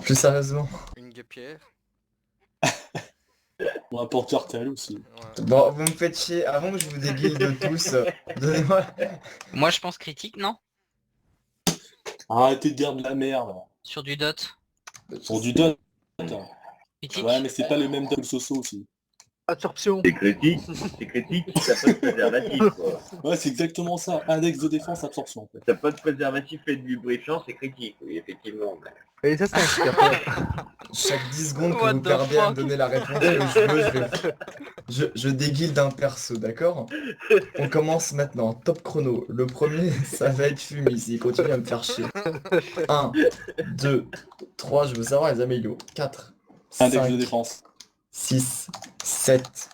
Plus sérieusement. Une guêpière. Ou un porte-cartel aussi. Ouais. Bon, vous me faites chier. Avant que je vous déguise de tous, donnez-moi... Moi, je pense critique, non? Arrêtez de dire de la merde. Sur du dot. Pour du dot. Critique. Ouais, mais c'est pas le même dot que Soso aussi. Absorption. C'est critique, t'as pas de préservatif, quoi. Ouais, c'est exactement ça. Index de défense, absorption. En fait. T'as pas de préservatif fait de lubrifiant, c'est critique, oui, effectivement. Et ça, c'est un super. Chaque 10 secondes que What vous the perdez à me fuck? donner la réponse que je veux, je déguile d'un perso, d'accord? On commence maintenant. Top chrono. Le premier, ça va être Fumi, s'il continue à me faire chier. 1, 2, 3, je veux savoir les amélios. 4, Index de 5, défense. 6, 7,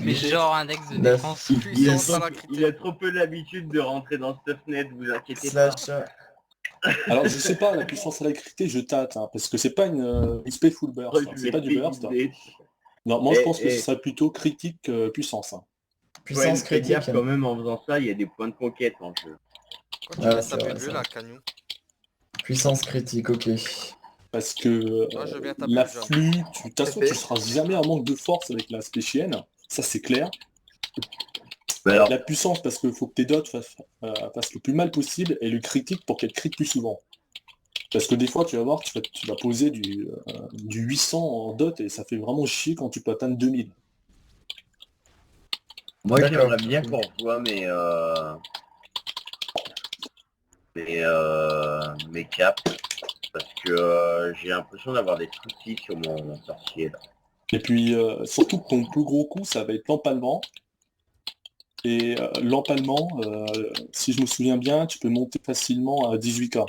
Mais genre index de 9, défense. Puissance à la Il a trop peu l'habitude de rentrer dans Stuffnet, vous inquiétez pas. slash... Alors, je sais pas, la puissance à la critique, je tâte, hein, parce que c'est pas une XP full burst, hein, c'est pas du burst. Hein. Non, moi je pense que ce serait plutôt critique puissance. Hein. Puissance fais critique. gaffe quand même en faisant ça, il y a des points de conquête en jeu. Quand tu Ah, vas c'est taper vrai, de c'est lui, vrai. là, Cagnou. Puissance critique, ok. Parce que Moi, je viens taper l'afflux, de toute façon, C'est tu seras jamais en manque de force avec la spécienne, ça c'est clair. Mais alors, La puissance, parce qu'il faut que tes dots fassent le plus mal possible, et le critique pour qu'elle crit plus souvent. Parce que des fois, tu vas voir, tu vas poser du 800 en dot, et ça fait vraiment chier quand tu peux atteindre 2000. moi D'accord. j'aimerais bien qu'on revoie mes caps, parce que j'ai l'impression d'avoir des soucis sur mon sorcier là. Et puis, surtout que ton plus gros coup, ça va être l'empalement. Et l'empalement, si je me souviens bien, tu peux monter facilement à 18k.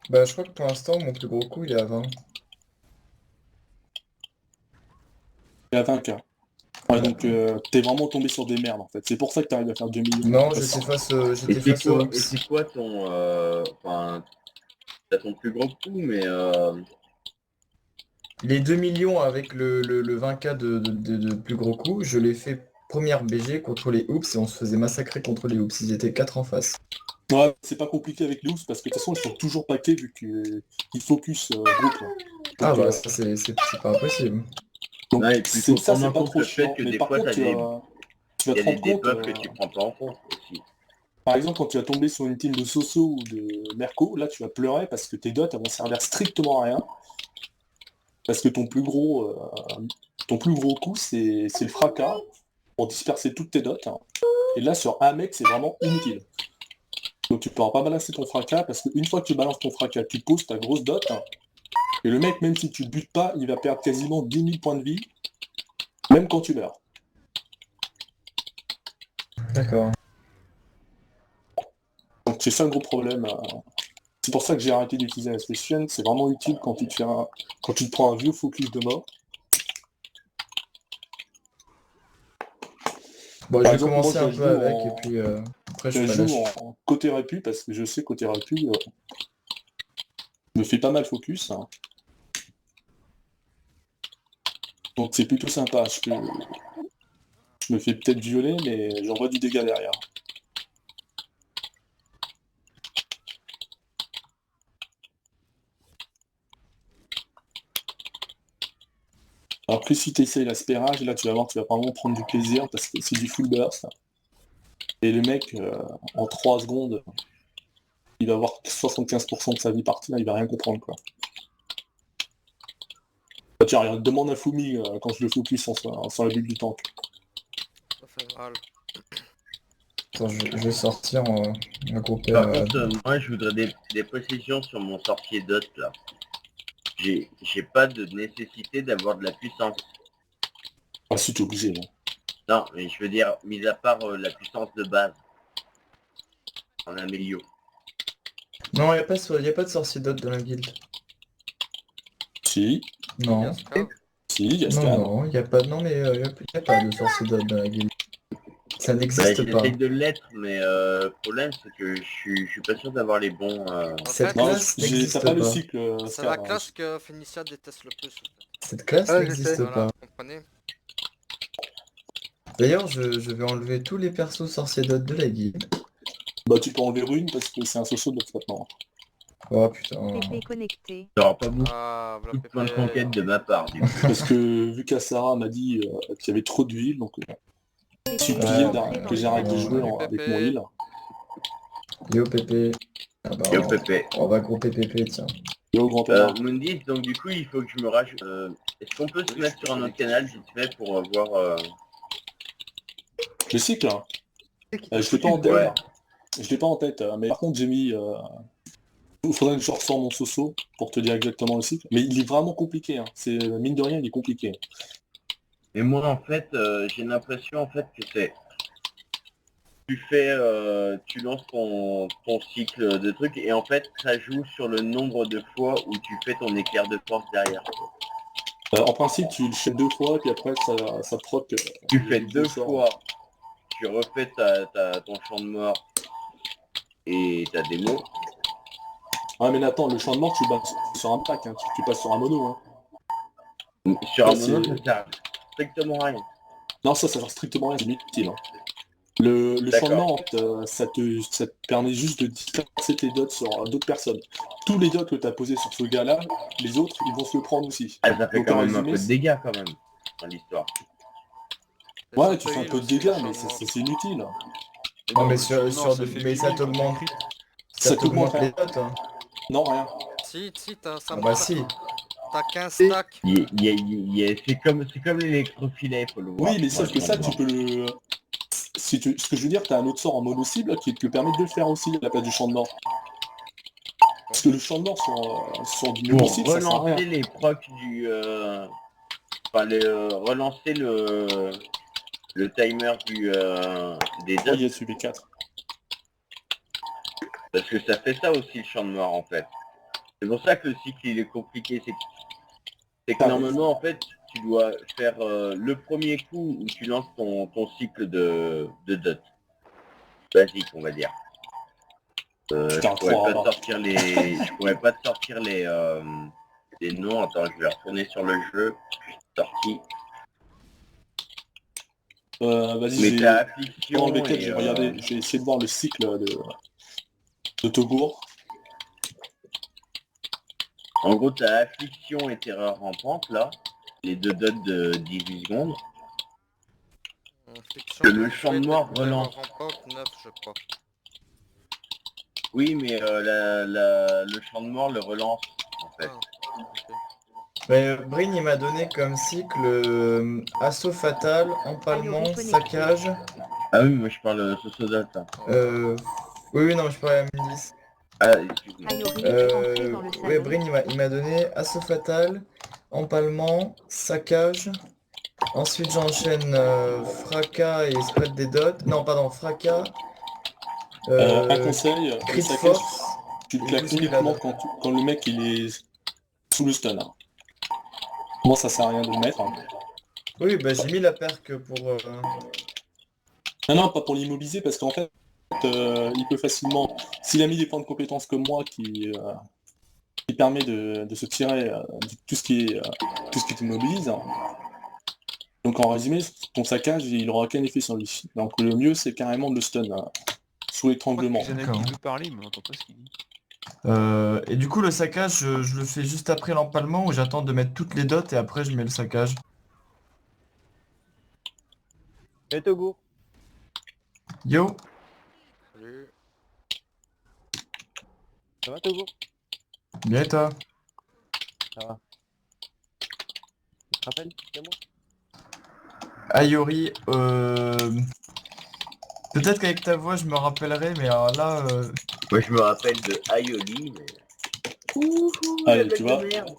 Bah, je crois que pour l'instant, mon plus gros coup, il est à 20. Et à 20k. Ouais, donc t'es vraiment tombé sur des merdes en fait. C'est pour ça que t'arrives à faire 2 millions. Non, j'étais face, Et j'étais c'est face au... quoi, et c'est quoi ton... Enfin, t'as ton plus gros coup, mais... Les 2 millions avec le 20K de plus gros coup, je l'ai fait première BG contre les Hoops et on se faisait massacrer contre les Hoops. Ils étaient 4 en face. Ouais, c'est pas compliqué avec les Hoops parce que de toute façon ils sont toujours paqués vu qu'ils focus groupe. Là. Ah Donc, bah ça c'est pas impossible. donc Ouais, et puis c'est faut ça, prendre c'est en pas compte trop le fait chiant. que Mais des par fois, contre, t'as tu des- vas il y te a des rendre compte, debuffs que tu prends pas en compte aussi. par exemple, quand tu vas tomber sur une team de Soso ou de Merco, là tu vas pleurer parce que tes dots elles vont servir strictement à rien. Parce que ton plus gros coup, c'est le fracas pour disperser toutes tes dots. Hein. Et là, sur un mec, c'est vraiment inutile. Donc tu pourras pas balancer ton fracas, parce qu'une fois que tu balances ton fracas, tu poses ta grosse dot. Hein. Et le mec, même si tu le butes pas, il va perdre quasiment 10 000 points de vie, même quand tu meurs. D'accord. Donc c'est ça le gros problème. C'est pour ça que j'ai arrêté d'utiliser la Special. C'est vraiment utile quand tu te prends un vieux focus de mort. Bon, je Par vais exemple, commencer moi, un je peu joue avec en- et puis après je Je ferai joue la... en côté répu parce que je sais côté répu, me fait pas mal focus. Hein. Donc c'est plutôt sympa. Je me fais peut-être violer, mais j'envoie du dégât derrière. Alors que si tu essayes l'aspérage, là tu vas voir, tu vas vraiment prendre du plaisir parce que c'est du full burst. Et le mec, en 3 secondes, il va avoir 75% de sa vie partie, là, il va rien comprendre quoi. Bah, tiens, regarde, demande à Fumi quand je le focus sur la bulle du tank. Ça fait mal. Attends, je vais sortir un groupe Par contre, moi, je voudrais des précisions sur mon sorcier dot, là. J'ai pas de nécessité d'avoir de la puissance. Ah si, t'es obligé. Là. Non, mais je veux dire, mis à part la puissance de base. En amélio. Non, y a pas de sorcier dot dans la guilde. Si, Non. Bien sûr. si, il y a Non, Scan. non, y a pas, non mais y a pas de sorcier dot dans la guilde. Ça Bah, n'existe pas. j'essaie de l'être, mais le problème, c'est que je suis pas sûr d'avoir les bons... Cette Non, classe T'as n'existe pas le pas. cycle C'est Scan. la Hein. classe que Phénicia déteste le plus. En fait. Cette classe Ouais, je n'existe sais. pas. Voilà, vous comprenez. D'ailleurs, je vais enlever tous les persos sorciers dot de la guilde. Bah tu peux enlever Rune parce que c'est un socio de maintenant. Oh putain. PP connecté. T'auras pas beaucoup Ah, de points de PP. conquête de ma part, du coup. Parce que vu qu'Asara m'a dit qu'il y avait trop de villes, donc supplié Ouais. que j'arrête de jouer avec mon heal. Yo Pépé. Ah bah, Yo Pépé. on va grouper Pépé, tiens. Yo grand-père. Mundis, donc du coup, il faut que je me rajoute... Est-ce qu'on peut se mettre sur un autre canal, vite fait, pour voir... Le cycle, hein. Je l'ai pas en tête. Ouais. Hein. Je l'ai pas en tête, mais par contre j'ai mis... Il faudrait que je ressors mon soso pour te dire exactement le cycle. Mais il est vraiment compliqué, hein. C'est mine de rien, il est compliqué. Et moi, en fait, j'ai l'impression, en fait, que c'est... Tu lances ton cycle de trucs, et en fait, ça joue sur le nombre de fois où tu fais ton éclair de force derrière. En principe, tu le fais 2 fois, puis après ça proc. Tu fais 2 fois, tu refais ton champ de mort et ta démo. Ah mais attends, le champ de mort, tu bats sur un pack, hein. Tu passes sur un mono. Hein. Sur un Ouais, mono, c'est- ça sert strictement à rien. Non, ça sert strictement à rien, c'est inutile. Hein. Le champ de D'accord. mort, ça te permet juste de disperser tes dots sur d'autres personnes. Tous les dots que tu as posés sur ce gars-là, les autres, ils vont se le prendre aussi. Ah, ça fait Donc, quand en même un résumé, peu de dégâts, quand même, dans l'histoire. Ouais, tu fais un peu de dégâts, mais c'est inutile. Non mais sur mais ça t'augmente. Ça Ça t'augmente t'augmente les rien. notes. Hein. Non, rien. Si, ça Ah monte. bah si. T'as 15 stacks. C'est comme l'électrofilet, faut le voir. Oui, mais sauf que ça, tu peux le... Ce que je veux dire, t'as un autre sort en mono-cible qui te permet de le faire aussi à la place du champ de mort. Parce que le champ de mort sur du Pour mono-cible, ça sert à rien. relancer les procs du... relancer le timer des Oh, dots, il y a celui 4. parce que ça fait ça aussi le champ de mort, en fait. C'est pour ça que le cycle, il est compliqué. C'est que normalement, en fait, tu dois faire le premier coup où tu lances ton cycle de dot. Basique, on va dire. Je pourrais pas te sortir les noms. Attends, je vais retourner sur le jeu. Sorti. Vas-y, Mais j'ai... t'as affliction Pendant le B4, et, j'ai regardé, j'ai essayé de voir le cycle de Togour. en gros, t'as affliction et terreur rampante, là. Les 2 dots de 18 secondes. Fiction, Que le champ de mort terreur relance. rampante, 9, je crois. Oui, mais le champ de mort le relance, en fait. Ah, ok. Mais Brin il m'a donné comme cycle assaut fatal, empalement, Ayomi connecté. saccage. Ah oui, moi je parle Sosodot, là. Oui, non, je parlais à M10. Ah, excuse-moi. Ayori est rentré dans le Ouais, salon. Brin il m'a donné assaut fatal, empalement, saccage. Ensuite j'enchaîne fracas et spread des dots. Non, pardon, fracas. Un conseil, le Crit de saccage, force. tu le et claques bousculade. uniquement quand le mec il est sous le stun. Hein. Moi ça sert à rien de le mettre. Hein. Oui, bah j'ai mis la perque pour... Non, pas pour l'immobiliser parce qu'en fait, il peut facilement, s'il a mis des points de compétence comme moi qui permet de se tirer de tout ce qui t'immobilise. Hein. Donc en résumé, ton saccage, il n'aura aucun effet sur lui. Donc le mieux c'est carrément de le stun sous étranglement. Il y en a D'accord. qui veut parler, mais on entend pas ce qu'il dit. Et du coup le saccage, je le fais juste après l'empalement ou j'attends de mettre toutes les dots et après je mets le saccage. Et Togo. Yo, Salut. Ça va Togo? bien et toi? Ça va. Tu te rappelles de moi? Ayori, peut-être qu'avec ta voix je me rappellerai, mais alors là, Moi je me rappelle de Aioli, mais... Ouh, Allez, la tu blague vois. de merde.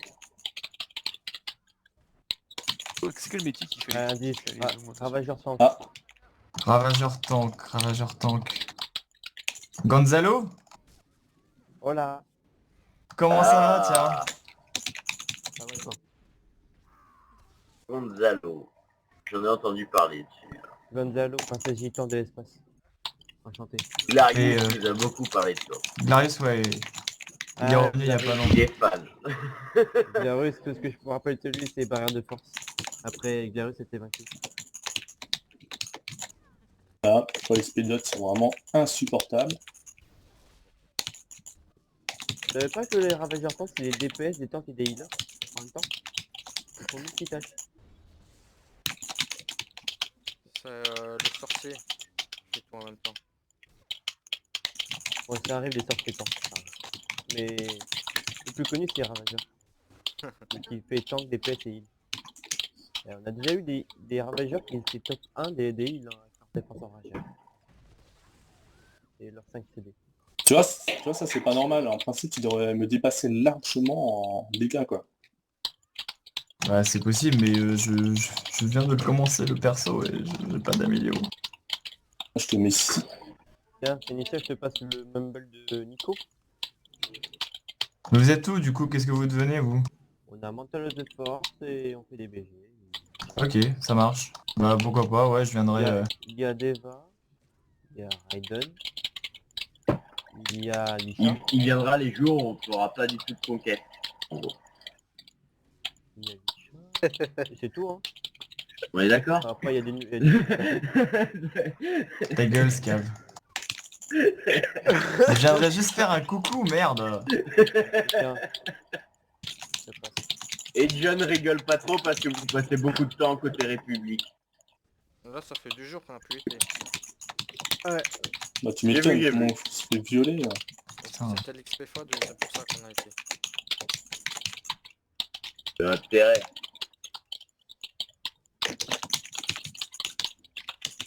C'est quel métier qui fait Un les... indice. les Ah, augmentations Ravageur sans. Ah, ravageur tank. Gonzalo? Oh là. Comment ça va, tiens? Ah, Ça va quoi? Gonzalo. J'en ai entendu parler dessus. Gonzalo, princesse gitan de l'espace. Enchanté. Glarius Et, nous a beaucoup parlé de toi. Glarius, ouais, il est revenu il y a pas longtemps. Il est fan. Garus, tout ce que je me rappelle de lui, c'est barrière de force. Après, Garus était vaincu. là, les speedlots sont vraiment insupportables. Vous savez pas que les ravageurs tanks c'est des DPS, des tanks et des healers en même temps? Ils font multitâches. C'est le sorcier. Fait tout en même temps. Bon, ça arrive les sorties tanks. ça arrive. Mais le plus connu c'est les ravageurs. Qui fait tank, DPS et heal. Et on a déjà eu des ravageurs qui étaient top 1 des heals, hein, avec leur défense en rageur. Et leurs 5 CD. Tu vois, ça c'est pas normal. En principe, tu devrais me dépasser largement en dégâts, quoi. Ouais, c'est possible, mais je viens de commencer le perso et je n'ai pas d'amélio. Je te mets 6. Tiens, Fénicia, je te passe le mumble de Nico. Mais vous êtes où du coup? Qu'est-ce que vous devenez vous? On a Mental de Force et on fait des BG. Ok, ça marche. Bah pourquoi pas, ouais, je viendrai... Il y a Deva, il y a Raiden, il y a Lisha, Il viendra les jours où on ne fera pas du tout de conquête. En gros. il y a Lisha. Et c'est tout, hein. On est d'accord? Après, il y a des... Ta gueule, Scav. Je viendrais juste faire un coucou, merde. Tiens. Ça passe. Et John rigole pas trop parce que vous passez beaucoup de temps côté République. Là, ça fait 2 jours qu'on a plus été. Bah tu J'ai m'étonnes, vu, j'ai comment vu. on se fait violer là. Putain. C'était l'XP FOD, c'est pour ça qu'on a été. C'est intérêt.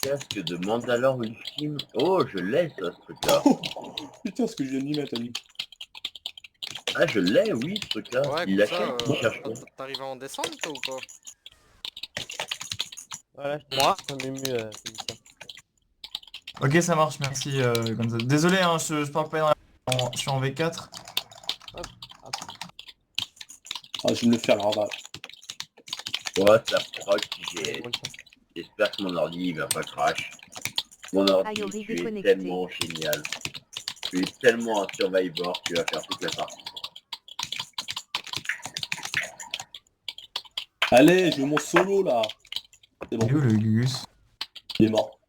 Casque de Mandalore Ultime. Oh, je l'ai ça, ce truc-là. Putain, ce que je viens d'y mettre, ami. Ah, je l'ai, oui, ce truc-là. Ouais, Il comme ça, l'achète, il cherche pas. t'arrives à en descendre toi ou pas? Voilà, je te Moi laisse ton ému, Fénicia. Ok, ça marche, merci Gonzo. Désolé, hein, je parle pas énormément. Je suis en V4. Ah, je vais me le faire le rabat. Ouais, ça proc, Bonne chance. j'espère que mon ordi il va pas crash. Mon ordi, Ayori tu es déconnecté. tellement génial. Tu es tellement un survivor, tu vas faire toute la partie. Allez, je veux mon solo là. C'est bon, Il est où le Gugus? il est mort.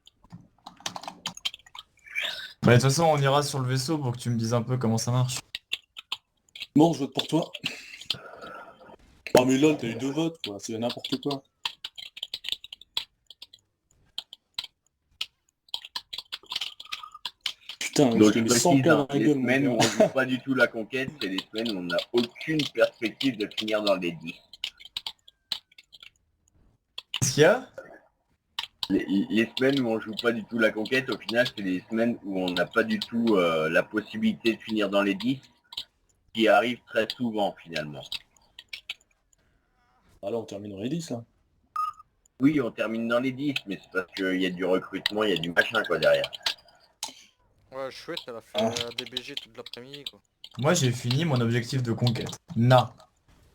Bah de toute façon, on ira sur le vaisseau pour que tu me dises un peu comment ça marche. Bon, je vote pour toi. Oh mais lol, t'as eu 2 votes quoi, c'est n'importe quoi. Putain, je Donc te je mets 100 précise, plein hein, dans la les gueule, mon semaines où gars. on joue pas du tout la conquête, c'est les semaines où on n'a aucune perspective de finir dans les 10. Qu'est-ce qu'il y a? Les semaines où on joue pas du tout la conquête, au final, c'est les semaines où on n'a pas du tout la possibilité de finir dans les 10, qui arrive très souvent finalement. Ah là, on termine dans les 10 là. Oui, on termine dans les 10, mais c'est parce qu'il y a du recrutement, il y a du machin quoi derrière. Ouais, chouette, elle a fait des BG toute l'après-midi quoi. Moi j'ai fini mon objectif de conquête. Na.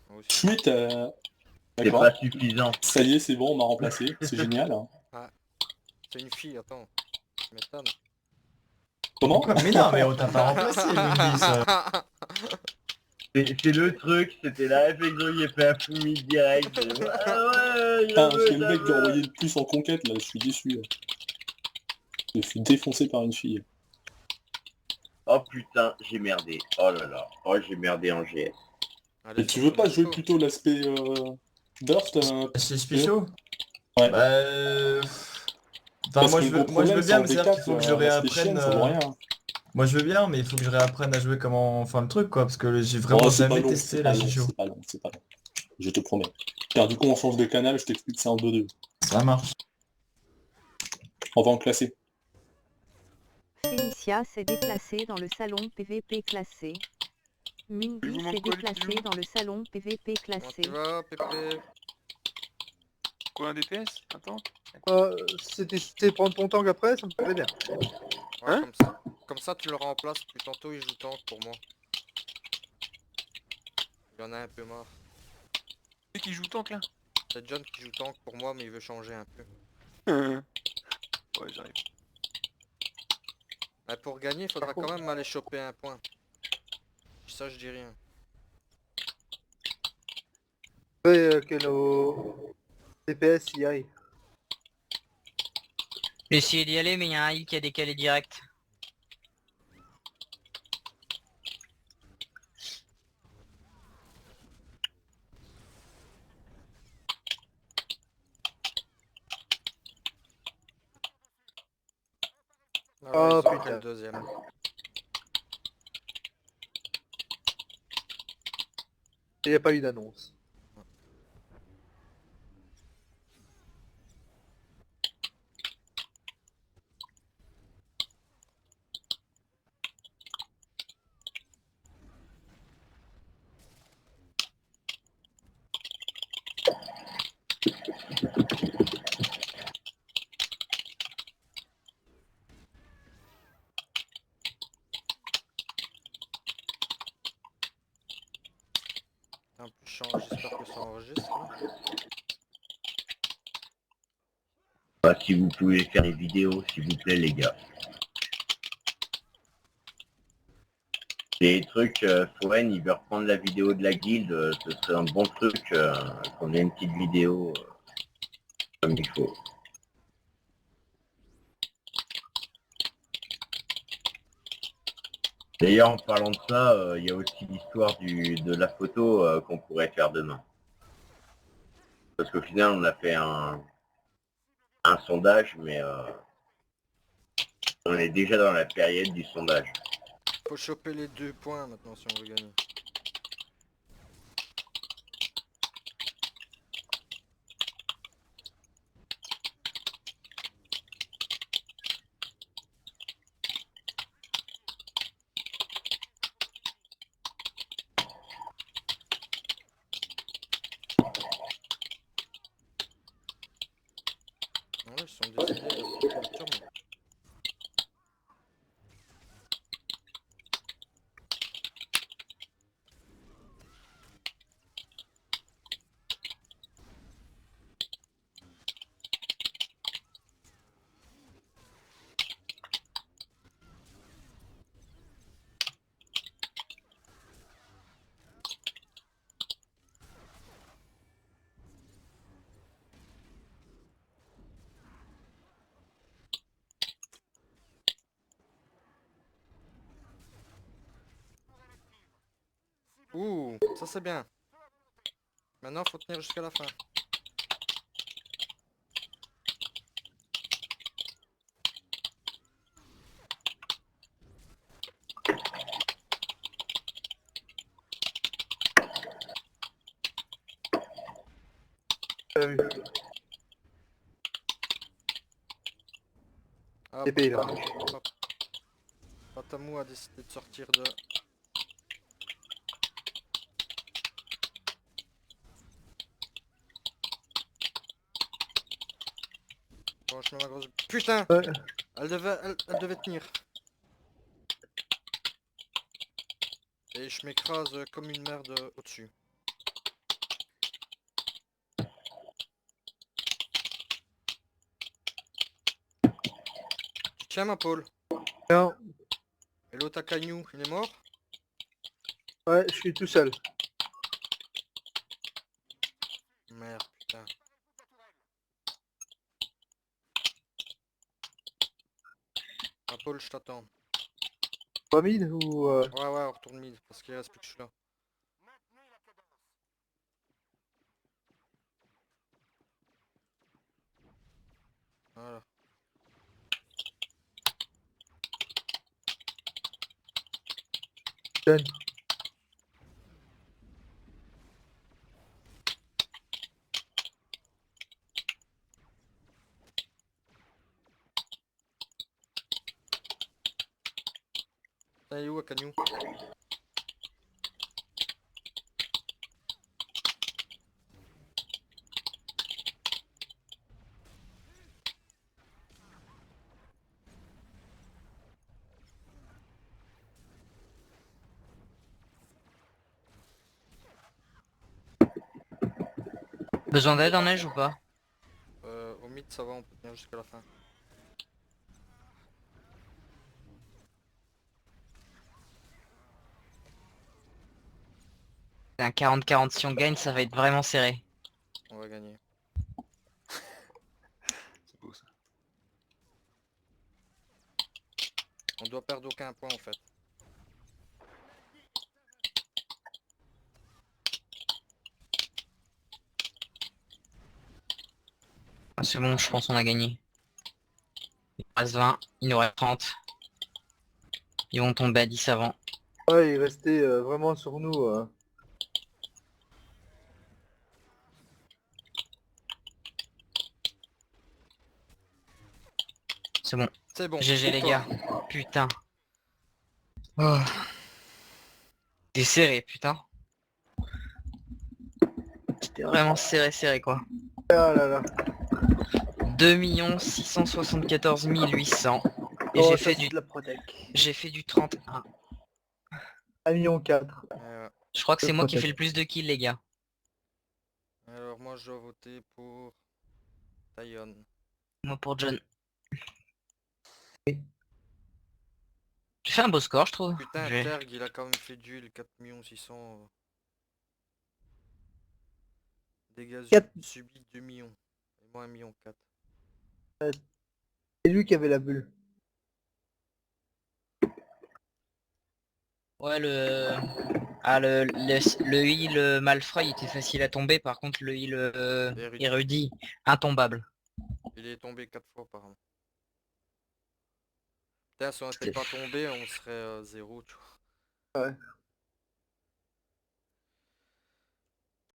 Moi aussi. Chouette, C'est d'accord. pas suffisant. Ça y est, c'est bon, on m'a remplacé. C'est génial. Hein. C'est une fille, attends. Tu m'étonnes. Comment? Quoi? Mais non, mais on t'a pas remplacé, Mundis. C'est le truc, c'était la réflexion que j'ai fait à Fumi direct. Ah ouais, Putain, c'est le mec qui a envoyé le plus en conquête là, je suis déçu. Là. Je suis défoncé par une fille. Oh putain, j'ai merdé. Oh là là. Oh, j'ai merdé en GS. Allez, Et tu veux pas jouer plutôt l'aspect burst Chez Spicho? Ouais. Bah... Enfin, Parce moi que je le veux, gros moi je veux problème, bien, c'est mais en c'est-à-dire qu'il V4, faut que je l'aspect chienne, réapprenne... ça vaut rien. Moi je veux bien, mais il faut que je réapprenne à jouer comment... Enfin le truc quoi, parce que j'ai vraiment Oh, c'est pas jamais long, testé c'est la pas long, Chicho. c'est pas long, c'est pas long. Je te promets. Car du coup, on change de canal, je t'explique ça en 2-2. Ça marche. On va en classer. Félicia s'est déplacée dans le salon PVP classé. Et Mundi vous, mon s'est col, déplacé tu dans le salon PVP Comment classé. tu vas, Pépé? Quoi, un DPS? Attends. C'était prendre ton tank après, ça me paraît bien. Ouais, Hein comme ça tu le remplaces, puis tantôt il joue tank pour moi. Il y en a un peu marre. C'est qui joue tank là? C'est John qui joue tank pour moi, mais il veut changer un peu. Ouais, j'arrive. Mais pour gagner, il faudra quand même aller choper un point. Ça, je dis rien. Après que nos DPS y aillent. J'ai essayé d'y aller, mais il y a un heal qui a décalé direct. Ah ouais, Oh, ils ont pris putain. le deuxième. Il n'y a pas eu d'annonce. En plus, j'espère que ça enregistre là. Bah, si vous pouvez faire des vidéos, s'il vous plaît, les gars. Des trucs, Foren, il veut reprendre la vidéo de la guilde, ce serait un bon truc qu'on ait une petite vidéo comme il faut. D'ailleurs, en parlant de ça, il y a aussi l'histoire de la photo qu'on pourrait faire demain. Parce qu'au final, on a fait un sondage, mais on est déjà dans la période du sondage. Faut choper les 2 points maintenant si on veut gagner. Ah ouais, ils sont décidés à sortir le turbo. Ouh, ça c'est bien. Maintenant, faut tenir jusqu'à la fin. Pas vu. Ah, Épée, là. Patamou a décidé de sortir de... Bon, je mets ma grosse... Putain! Ouais. Elle devait tenir. Et je m'écrase comme une merde au-dessus. Tu tiens ma Paul. Non. Et l'autre Akagnou, il est mort? Ouais, je suis tout seul. Merde, putain. Ma Paul, je t'attends. Pas mid ou... Ouais, on retourne mid, parce qu'il reste plus que je suis là. Voilà. Done. Putain, il est où Akagnou? Besoin d'aide en neige ou pas? Au mid, ça va, on peut tenir jusqu'à la fin. C'est un 40-40, si on gagne, ça va être vraiment serré. On va gagner. C'est beau ça. On doit perdre aucun point en fait. Ah, c'est bon, je pense qu'on a gagné. reste 20, il nous reste 30. Ils vont tomber à 10 avant. Ouais, il restait vraiment sur nous. C'est bon. C'est bon. GG les pour toi. gars. Putain. Oh. T'es serré, putain. C'était vraiment serré quoi. Ah là là. 2 674 800. Et Oh, j'ai ça, fait c'est du de la protec. 31. 1,4 million. Je crois que c'est De moi qui ai protec. fait le plus de kills les gars. Alors moi je dois voter pour Tayon. Moi pour John. Tu fais un beau score je trouve. Putain, Je vais- Terg il a quand même fait duel 4 600. Dégâts 4. subis 2 millions. Et moi 1,4 million. C'est lui qui avait la bulle. Ouais le heal Malfrey il était facile à tomber, par contre le heal érudit intombable. Il est tombé 4 fois par an. Putain, si on n'était pas tombé, on serait 0, tu vois. Ouais.